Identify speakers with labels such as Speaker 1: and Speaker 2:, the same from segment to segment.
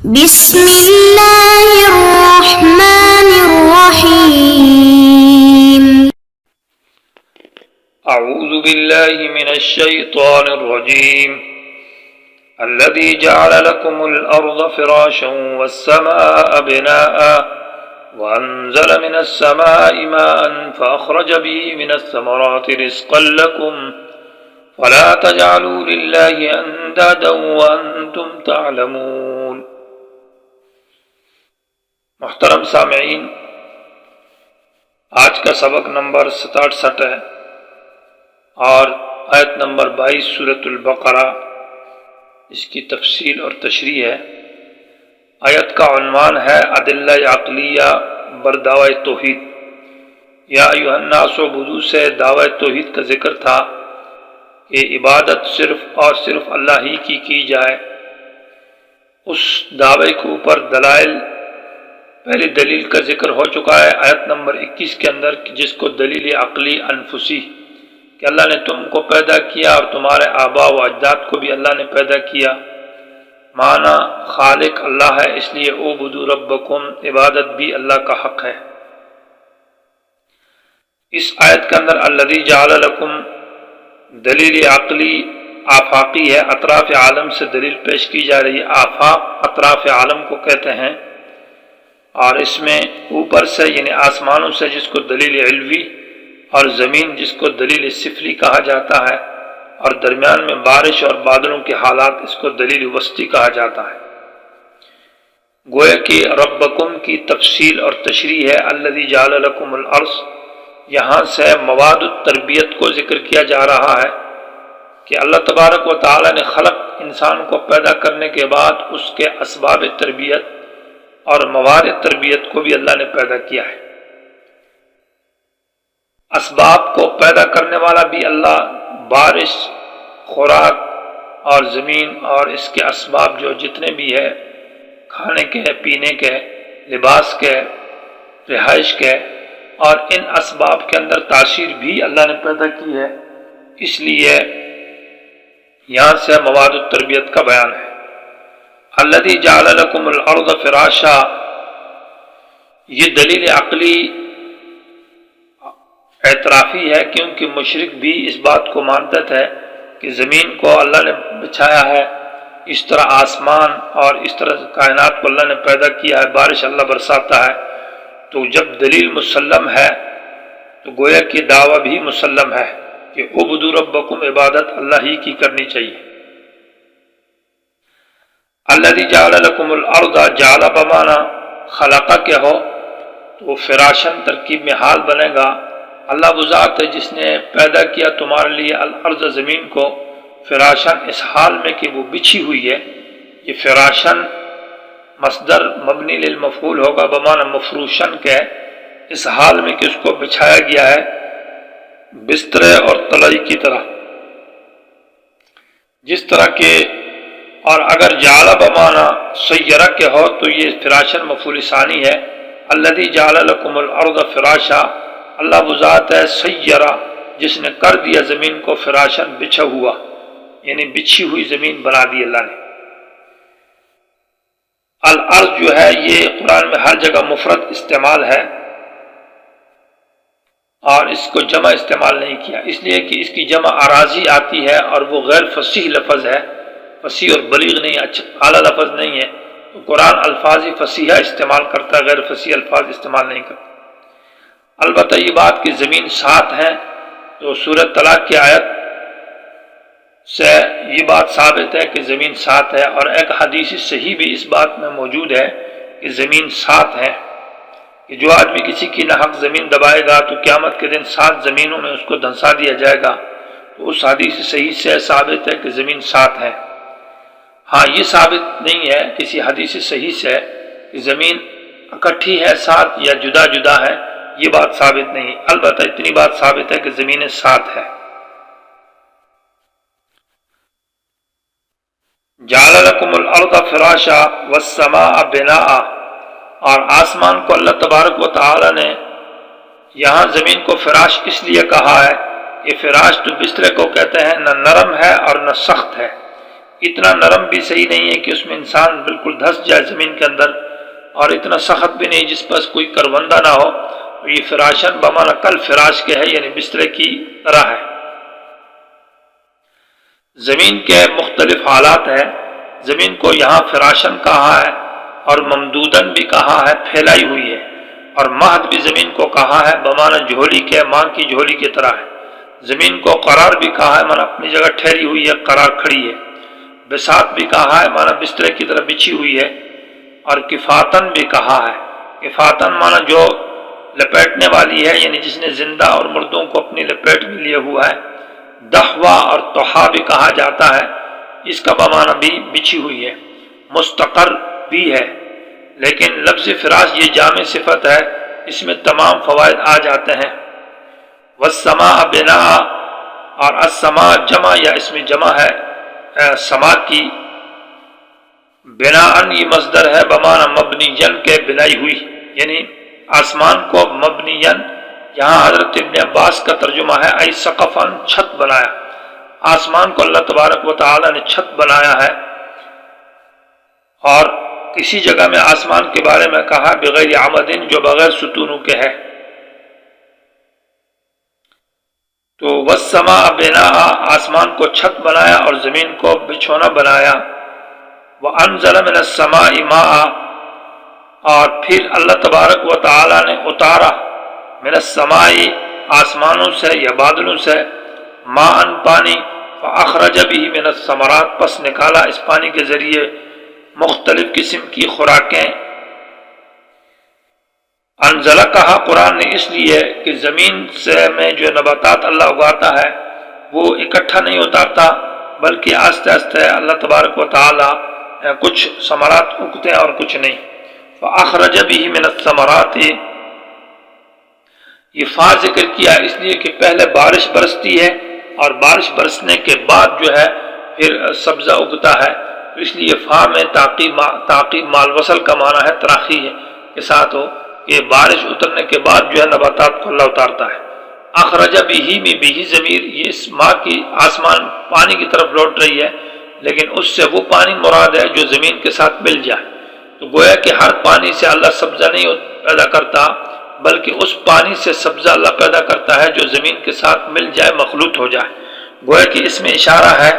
Speaker 1: بسم الله الرحمن الرحيم.
Speaker 2: أعوذ بالله من الشيطان الرجيم. الذي جعل لكم الأرض فراشا والسماء بناء وأنزل من السماء ماء فأخرج به من الثمرات رزقا لكم فلا تجعلوا لله أندادا وأنتم تعلمون. محترم سامعین، آج کا سبق نمبر 67 ہے اور آیت نمبر 22 سورۃ البقرہ، اس کی تفصیل اور تشریح ہے۔ آیت کا عنوان ہے ادلہ عقلیہ بر دعوی توحید۔ یا ایھا الناس اعبدوا سے دعوی توحید کا ذکر تھا کہ عبادت صرف اور صرف اللہ ہی کی جائے۔ اس دعوے کے اوپر دلائل، پہلی دلیل کا ذکر ہو چکا ہے آیت نمبر 21 کے اندر، جس کو دلیل عقلی انفسی، کہ اللہ نے تم کو پیدا کیا اور تمہارے آباء و اجداد کو بھی اللہ نے پیدا کیا۔ معنی خالق اللہ ہے، اس لیے اعبدوا ربکم، عبادت بھی اللہ کا حق ہے۔ اس آیت کے اندر الذی جعل لکم دلیل عقلی آفاقی ہے، اطراف عالم سے دلیل پیش کی جا رہی ہے۔ آفاق اطراف عالم کو کہتے ہیں، اور اس میں اوپر سے یعنی آسمانوں سے جس کو دلیل علوی، اور زمین جس کو دلیل سفلی کہا جاتا ہے، اور درمیان میں بارش اور بادلوں کے حالات، اس کو دلیل وسطی کہا جاتا ہے۔ گویا کہ ربکم کی تفصیل اور تشریح ہے۔ الذی جعل لکم الارض، یہاں سے مواد التربیت کو ذکر کیا جا رہا ہے کہ اللہ تبارک و تعالی نے خلق انسان کو پیدا کرنے کے بعد اس کے اسباب تربیت اور مواد تربیت کو بھی اللہ نے پیدا کیا ہے۔ اسباب کو پیدا کرنے والا بھی اللہ، بارش، خوراک اور زمین اور اس کے اسباب جو جتنے بھی ہے، کھانے کے، پینے کے، لباس کے، رہائش کے، اور ان اسباب کے اندر تاثیر بھی اللہ نے پیدا کی ہے۔ اس لیے یہاں سے مواد التربیت کا بیان ہے۔ الذی جعل لکم الارض فراشا، یہ دلیل عقلی اعترافی ہے، کیونکہ مشرک بھی اس بات کو مانتے تھے کہ زمین کو اللہ نے بچھایا ہے، اس طرح آسمان اور اس طرح کائنات کو اللہ نے پیدا کیا ہے، بارش اللہ برساتا ہے۔ تو جب دلیل مسلم ہے تو گویا کہ دعویٰ بھی مسلم ہے کہ اعبدوا ربکم، عبادت اللہ ہی کی کرنی چاہیے۔ الذی جعل لکم الارض، جعل بمانا خلقہ کے ہو تو فراشن ترکیب میں حال بنے گا۔ اللہ وہ ذات ہے جس نے پیدا کیا تمہارے لیے الارض، زمین کو، فراشن اس حال میں کہ وہ بچھی ہوئی ہے۔ یہ فراشن مصدر مبنی للمفعول ہوگا بمانا مفروشن کے، اس حال میں کہ اس کو بچھایا گیا ہے بسترے اور تلائی کی طرح، جس طرح کہ، اور اگر جعل بمانا سیرہ کے ہو تو یہ فراشن مفعول ثانی ہے۔ الذی جعل لکم الارض فراشا، اللہ وہ ذات ہے سیرہ جس نے کر دیا زمین کو فراشن، بچھا ہوا، یعنی بچھی ہوئی زمین بنا دی اللہ نے۔ الارض جو ہے یہ قرآن میں ہر جگہ مفرد استعمال ہے اور اس کو جمع استعمال نہیں کیا، اس لیے کہ اس کی جمع اراضی آتی ہے اور وہ غیر فصیح لفظ ہے، فصیح اور بلیغ نہیں، اچھا اعلیٰ لفظ نہیں ہے۔ تو قرآن الفاظ فصیحہ استعمال کرتا ہے، غیر فصیح الفاظ استعمال نہیں کرتا۔ البتہ یہ بات کہ زمین 7 ہے تو سورۃ طلاق کی آیت سے یہ بات ثابت ہے کہ زمین 7 ہے، اور ایک حدیث صحیح بھی اس بات میں موجود ہے کہ زمین 7 ہے، کہ جو آدمی کسی کی ناحق زمین دبائے گا تو قیامت کے دن 7 زمینوں میں اس کو دھنسا دیا جائے گا۔ تو اس حدیث صحیح سے ثابت ہے کہ زمین 7 ہے۔ ہاں یہ ثابت نہیں ہے کسی حدیث صحیح سے کہ زمین اکٹھی ہے 7 یا جدا جدا ہے، یہ بات ثابت نہیں، البتہ اتنی بات ثابت ہے کہ زمینیں 7 ہے۔ جعل لکم الارض فراشا والسماء بناء، اور آسمان کو اللہ تبارک و تعالی نے یہاں زمین کو فراش اس لیے کہا ہے کہ فراش تو بسترے کو کہتے ہیں، نہ نرم ہے اور نہ سخت ہے، اتنا نرم بھی صحیح نہیں ہے کہ اس میں انسان بالکل دھس جائے زمین کے اندر، اور اتنا سخت بھی نہیں جس پر کوئی کروندہ نہ ہو۔ یہ فراشن بمانا کل فراش کے ہے، یعنی بسترے کی طرح ہے۔ زمین کے مختلف حالات ہیں۔ زمین کو یہاں فراشن کہا ہے اور ممدودن بھی کہا ہے، پھیلائی ہوئی ہے، اور مہد بھی زمین کو کہا ہے بمانا جھولی کے، ماں کی جھولی کی طرح ہے۔ زمین کو قرار بھی کہا ہے، مانا اپنی جگہ ٹھہری ہوئی ہے، قرار کھڑی ہے۔ بساط بھی کہا ہے، مانا بسترے کی طرح بچھی ہوئی ہے، اور کفاتن بھی کہا ہے۔ کفاتن مانا جو لپیٹنے والی ہے، یعنی جس نے زندہ اور مردوں کو اپنی لپیٹ میں لیے ہوا ہے۔ دحوا اور توحا بھی کہا جاتا ہے، اس کا بمانا بھی بچھی ہوئی ہے۔ مستقر بھی ہے، لیکن لفظ فراش یہ جامع صفت ہے، اس میں تمام فوائد آ جاتے ہیں۔ والسماء بناء، اور السماء جمع یا اس میں جمع ہے سما کی۔ بناءً یہ مصدر ہے بمانا مبنیًا کے بنائی ہوئی، یعنی آسمان کو مبنیًا، یہاں حضرت ابن عباس کا ترجمہ ہے ای سقفاً، چھت بنایا۔ آسمان کو اللہ تبارک و تعالی نے چھت بنایا ہے، اور کسی جگہ میں آسمان کے بارے میں کہا بغیر عمدن، جو بغیر ستونوں کے ہے۔ تو والسماء بناء، آسمان کو چھت بنایا اور زمین کو بچھونا بنایا۔ وانزل من السماء ماء، اور پھر اللہ تبارک و تعالی نے اتارا من السماء، آسمانوں سے یا بادلوں سے، ماء پانی، فاخرج به من الثمرات، پس نکالا اس پانی کے ذریعے مختلف قسم کی خوراکیں۔ انزلہ کہا قرآن نے اس لیے کہ زمین سے میں جو نباتات اللہ اگاتا ہے وہ اکٹھا نہیں اتارتا، بلکہ آہستہ آہستہ اللہ تبارک و تعالی کچھ ثمرات اگتے ہیں اور کچھ نہیں۔ فاخرج به من الثمرات، یہ فا ذکر کیا اس لیے کہ پہلے بارش برستی ہے، اور بارش برسنے کے بعد جو ہے پھر سبزہ اگتا ہے، اس لیے فا میں تعقیب مال وصل کا معنی ہے، تراخی ہے کے ساتھ ہو کہ بارش اترنے کے بعد جو ہے نباتات کو اللہ اتارتا ہے۔ اخرج به میں بھی ضمیر یہ اس ماں کی آسمان پانی کی طرف لوٹ رہی ہے، لیکن اس سے وہ پانی مراد ہے جو زمین کے ساتھ مل جائے۔ تو گویا کہ ہر پانی سے اللہ سبزہ نہیں پیدا کرتا، بلکہ اس پانی سے سبزہ اللہ پیدا کرتا ہے جو زمین کے ساتھ مل جائے، مخلوط ہو جائے۔ گویا کہ اس میں اشارہ ہے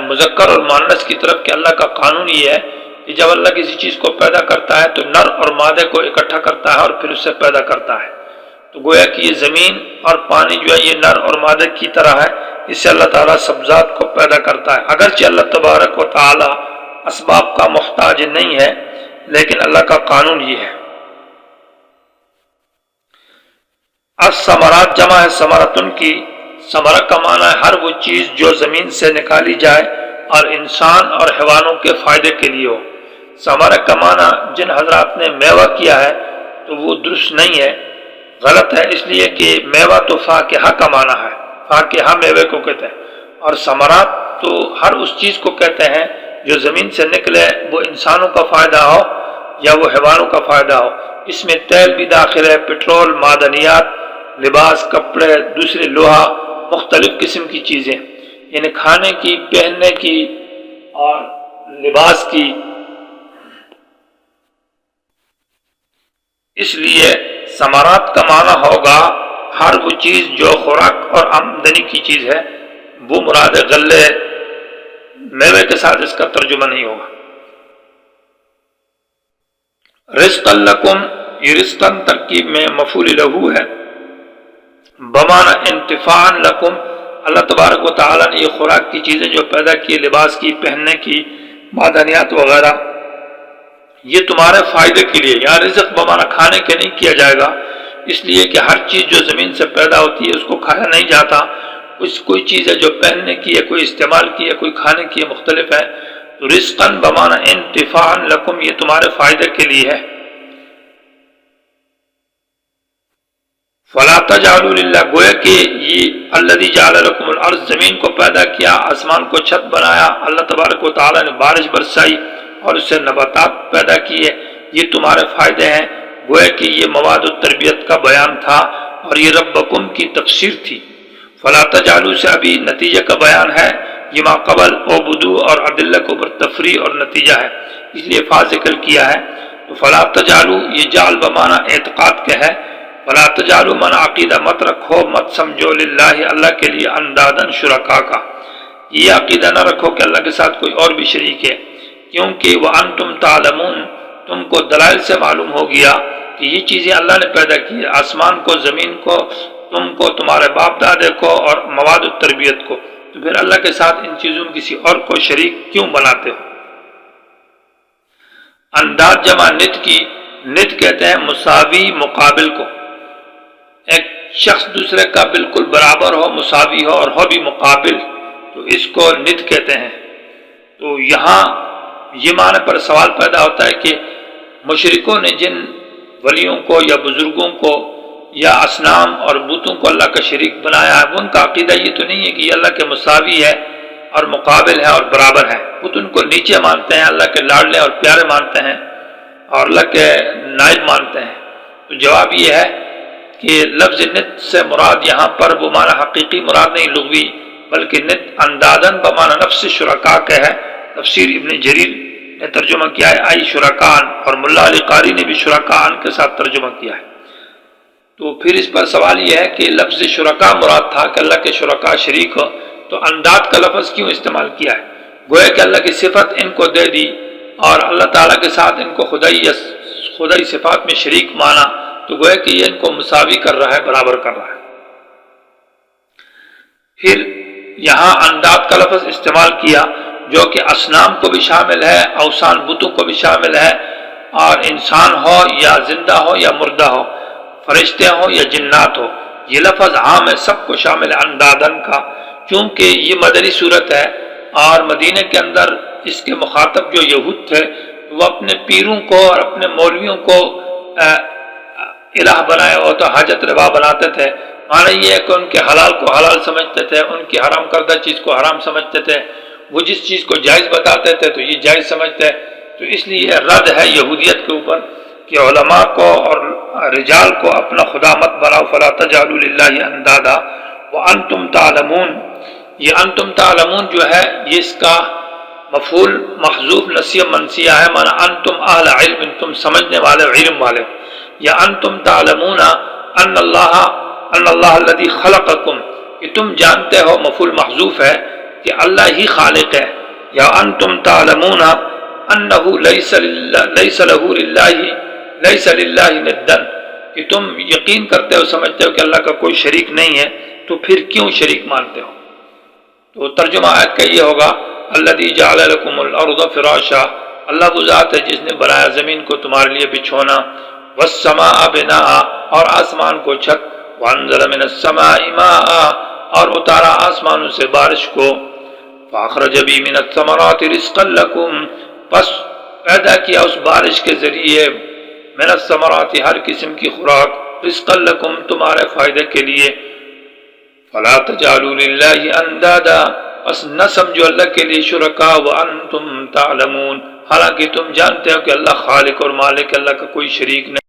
Speaker 2: مذکر اور مؤنث کی طرف کہ اللہ کا قانون یہ ہے کہ جب اللہ کسی چیز کو پیدا کرتا ہے تو نر اور مادے کو اکٹھا کرتا ہے اور پھر اس سے پیدا کرتا ہے۔ تو گویا کہ یہ زمین اور پانی جو ہے یہ نر اور مادے کی طرح ہے، اس سے اللہ تعالیٰ سبزات کو پیدا کرتا ہے۔ اگرچہ اللہ تبارک و تعالی اسباب کا محتاج نہیں ہے، لیکن اللہ کا قانون یہ ہے۔ الثمرات جمع ہے ثمرتن کی۔ ثمرہ کا معنی ہے ہر وہ چیز جو زمین سے نکالی جائے اور انسان اور حیوانوں کے فائدے کے لیے ہو۔ ثمرہ کا معنی جن حضرات نے میوہ کیا ہے تو وہ درست نہیں ہے، غلط ہے، اس لیے کہ میوہ تو فاکہہ کا معنی ہے، فاکہہ میوے کو کہتے ہیں، اور ثمرات تو ہر اس چیز کو کہتے ہیں جو زمین سے نکلے، وہ انسانوں کا فائدہ ہو یا وہ حیوانوں کا فائدہ ہو۔ اس میں تیل بھی داخل ہے، پٹرول، معدنیات، لباس، کپڑے، دوسرے لوہا، مختلف قسم کی چیزیں، یعنی کھانے کی، پہننے کی اور لباس کی۔ اس لیے ثمرات کا معنی ہوگا ہر وہ چیز جو خوراک اور آمدنی کی چیز ہے، وہ مراد غلے میوے کے ساتھ اس کا ترجمہ نہیں ہوگا۔ رزقا لکم، یہ رزقاً ترکیب میں مفعول لہو ہے، بمعنی انتفاعاً لکم، اللہ تبارک و تعالیٰ نے یہ خوراک کی چیزیں جو پیدا کی، لباس کی، پہننے کی، معدنیات وغیرہ، یہ تمہارے فائدے کے لیے۔ یا رزق بمعنی کھانے کے نہیں کیا جائے گا، اس لیے کہ ہر چیز جو زمین سے پیدا ہوتی ہے اس کو کھایا نہیں جاتا، کوئی چیز ہے جو پہننے کی ہے، کوئی استعمال کی ہے، کوئی کھانے کی ہے، مختلف ہے۔ تو رزقاً بمعنی انتفاعاً لکم، یہ تمہارے فائدے کے لیے ہے۔ فلا تجعلوا للہ، گویا کہ یہ الذی جعل لکم الارض، زمین کو پیدا کیا، آسمان کو چھت بنایا، اللہ تبارک و تعالیٰ نے بارش برسائی اور اس سے نباتات پیدا کیے، یہ تمہارے فائدے ہیں۔ گویا کہ یہ مواد التربیت کا بیان تھا اور یہ ربکم کی تفسیر تھی۔ فلا تجعلوا سے ابھی نتیجے کا بیان ہے، یہ ما قبل عبدو اور عدلہ کو اوپر تفریع اور نتیجہ ہے، اس لیے فا ذکر کیا ہے۔ تو فلا تجعلوا، یہ جعل بمعنی اعتقاد کا ہے، فلا تجعلوا من عقیدہ مت رکھو، مت سمجھو، للہ اللہ کے لیے، اندادن شرکا کا، یہ عقیدہ نہ رکھو کہ اللہ کے ساتھ کوئی اور بھی شریک ہے، کیونکہ وانتم تعلمون، تم کو دلائل سے معلوم ہو گیا کہ یہ چیزیں اللہ نے پیدا کی، آسمان کو، زمین کو، تم کو، تمہارے باپ دادے کو اور مواد التربیت کو، تو پھر اللہ کے ساتھ ان چیزوں میں کسی اور کو شریک کیوں بناتے ہو؟ انداز جمع نت کی، نت کہتے ہیں مساوی مقابل کو، ایک شخص دوسرے کا بالکل برابر ہو، مساوی ہو اور ہو بھی مقابل، تو اس کو نت کہتے ہیں۔ تو یہاں یہ معنی پر سوال پیدا ہوتا ہے کہ مشرکوں نے جن ولیوں کو یا بزرگوں کو یا اصنام اور بتوں کو اللہ کا شریک بنایا ہے، ان کا عقیدہ یہ تو نہیں ہے کہ یہ اللہ کے مساوی ہے اور مقابل ہے اور برابر ہے، بت ان کو نیچے مانتے ہیں، اللہ کے لاڈلے اور پیارے مانتے ہیں اور اللہ کے نائب مانتے ہیں۔ تو جواب یہ ہے کہ لفظ نت سے مراد یہاں پر وہ معنی حقیقی مراد نہیں لغوی، بلکہ نت اندادن بمعنی نفس شرکا کا ہے۔ تفسیر ابن جریر نے ترجمہ کیا ہے آئی شرکان، اور ملا علی قاری نے بھی شرکان کے ساتھ ترجمہ کیا ہے۔ تو پھر اس پر سوال یہ ہے کہ لفظ شرکا مراد تھا کہ اللہ کے شرکا شریک ہو، تو انداد کا لفظ کیوں استعمال کیا ہے؟ گویا کہ اللہ کی صفت ان کو دے دی اور اللہ تعالیٰ کے ساتھ ان کو خدائی صفات میں شریک مانا، تو گویا کہ یہ ان کو مساوی کر رہا ہے، برابر کر رہا ہے۔ پھر یہاں انداد کا لفظ استعمال کیا جو کہ اصنام کو بھی شامل ہے، اوثان بتوں کو بھی شامل ہے، اور انسان ہو یا زندہ ہو یا مردہ ہو، فرشتے ہو یا جنات ہو، یہ لفظ عام ہے، سب کو شامل ہے اندادن کا، چونکہ یہ مدنی صورت ہے اور مدینہ کے اندر اس کے مخاطب جو یہود تھے وہ اپنے پیروں کو اور اپنے مولویوں کو الہ بنائے ہو تو حاجت روا بناتے تھے۔ معنی یہ ہے کہ ان کے حلال کو حلال سمجھتے تھے، ان کی حرام کردہ چیز کو حرام سمجھتے تھے، وہ جس چیز کو جائز بتاتے تھے تو یہ جائز سمجھتے۔ تو اس لیے یہ رد ہے یہودیت کے اوپر کہ علماء کو اور رجال کو اپنا خدا مت بناؤ، فلا تجعلوا للہ اندادا وانتم تعلمون۔ یہ انتم تعلمون جو ہے یہ اس کا مفعول محذوف نسیہ منسیہ ہے، مانا انتم اہل علم، تم سمجھنے والے علم والے، یا انتم تعلمون ان اللہ الذی خلقکم، کہ تم جانتے ہو، مفعول محذوف ہے کہ اللہ ہی خالق ہے، یا انتم تعلمون انہ لیس للہ ندا، کہ تم یقین کرتے ہو، سمجھتے ہو کہ اللہ کا کوئی شریک نہیں ہے، تو پھر کیوں شریک مانتے ہو؟ تو ترجمہ آیت کا یہ ہوگا الذی جعل لکم الارض فراشا، اللہ وہ ذات ہے جس نے بنایا زمین کو تمہارے لیے بچھونا، والسماء بناء، اور آسمان کو چھت، وانزل من السماء ماء، اور اتارا آسمانوں سے بارش کو، فاخرج بی من الثمرات رزقا لکم، پس پیدا کیا اس بارش کے ذریعے، من الثمرات ہر قسم کی خوراک، رزقا لکم تمہارے فائدے کے لیے، فلا تجعلوا للہ اندادا، پس نہ سمجھو اللہ کے لیے شرکا، وانتم تعلمون، حالانکہ تم جانتے ہو کہ اللہ خالق اور مالک، اللہ کا کوئی شریک نہیں۔